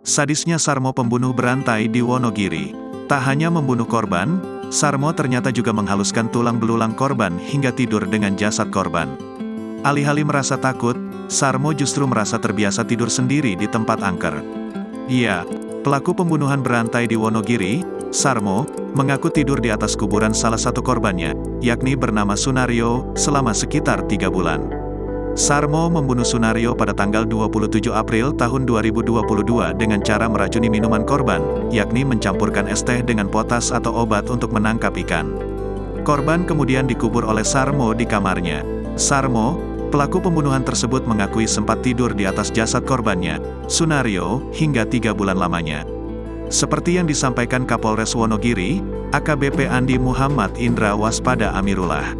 Sadisnya Sarmo pembunuh berantai di Wonogiri. Tak hanya membunuh korban, Sarmo ternyata juga menghaluskan tulang belulang korban hingga tidur dengan jasad korban. Alih-alih merasa takut, Sarmo justru merasa terbiasa tidur sendiri di tempat angker. Iya, pelaku pembunuhan berantai di Wonogiri, Sarmo, mengaku tidur di atas kuburan salah satu korbannya, yakni bernama Sunario, selama sekitar 3 bulan. Sarmo membunuh Sunario pada tanggal 27 April tahun 2022 dengan cara meracuni minuman korban, yakni mencampurkan es teh dengan potas atau obat untuk menangkap ikan. Korban kemudian dikubur oleh Sarmo di kamarnya. Sarmo, pelaku pembunuhan tersebut mengakui sempat tidur di atas jasad korbannya, Sunario, hingga 3 bulan lamanya. Seperti yang disampaikan Kapolres Wonogiri, AKBP Andi Muhammad Indra Waspada Amirullah.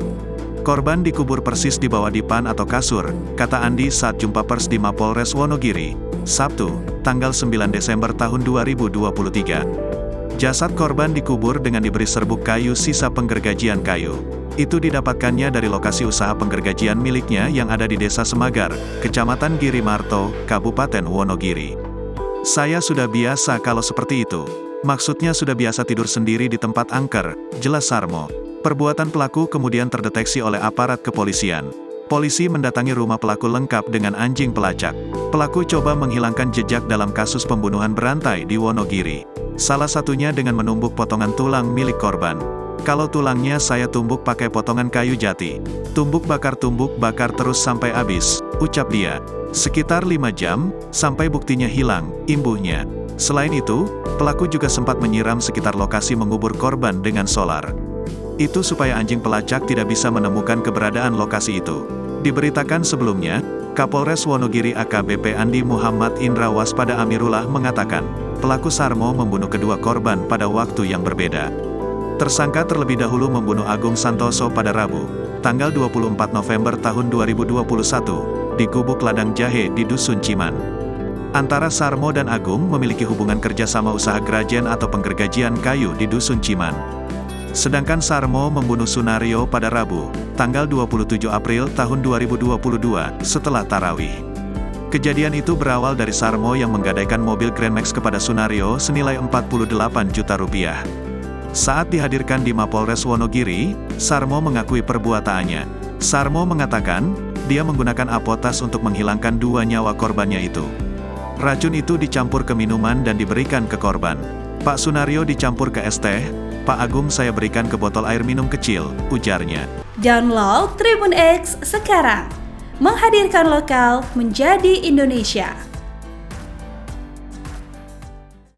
Korban dikubur persis di bawah dipan atau kasur, kata Andi saat jumpa pers di Mapolres Wonogiri, Sabtu, tanggal 9 Desember tahun 2023. Jasad korban dikubur dengan diberi serbuk kayu sisa penggergajian kayu. Itu didapatkannya dari lokasi usaha penggergajian miliknya yang ada di Desa Semagar, Kecamatan Girimarto, Kabupaten Wonogiri. Saya sudah biasa kalau seperti itu. Maksudnya sudah biasa tidur sendiri di tempat angker, jelas Sarmo. Perbuatan pelaku kemudian terdeteksi oleh aparat kepolisian. Polisi mendatangi rumah pelaku lengkap dengan anjing pelacak. Pelaku coba menghilangkan jejak dalam kasus pembunuhan berantai di Wonogiri. Salah satunya dengan menumbuk potongan tulang milik korban. Kalau tulangnya saya tumbuk pakai potongan kayu jati. Tumbuk bakar terus sampai habis, ucap dia. Sekitar 5 jam, sampai buktinya hilang, imbuhnya. Selain itu, pelaku juga sempat menyiram sekitar lokasi mengubur korban dengan solar. Itu supaya anjing pelacak tidak bisa menemukan keberadaan lokasi itu. Diberitakan sebelumnya, Kapolres Wonogiri AKBP Andi Muhammad Indra Waspada Amirullah mengatakan, pelaku Sarmo membunuh kedua korban pada waktu yang berbeda. Tersangka terlebih dahulu membunuh Agung Santoso pada Rabu, tanggal 24 November tahun 2021, di Gubuk Ladang Jahe di Dusun Ciman. Antara Sarmo dan Agung memiliki hubungan kerjasama usaha grajen atau penggergajian kayu di Dusun Ciman. Sedangkan Sarmo membunuh Sunario pada Rabu, tanggal 27 April tahun 2022, setelah tarawih. Kejadian itu berawal dari Sarmo yang menggadaikan mobil Grand Max kepada Sunario senilai 48 juta rupiah. Saat dihadirkan di Mapolres Wonogiri, Sarmo mengakui perbuatannya. Sarmo mengatakan, dia menggunakan apotas untuk menghilangkan 2 nyawa korbannya itu. Racun itu dicampur ke minuman dan diberikan ke korban. Pak Sunario dicampur ke es teh, Pak Agung saya berikan ke botol air minum kecil, ujarnya. Download Tribun X sekarang, menghadirkan lokal menjadi Indonesia.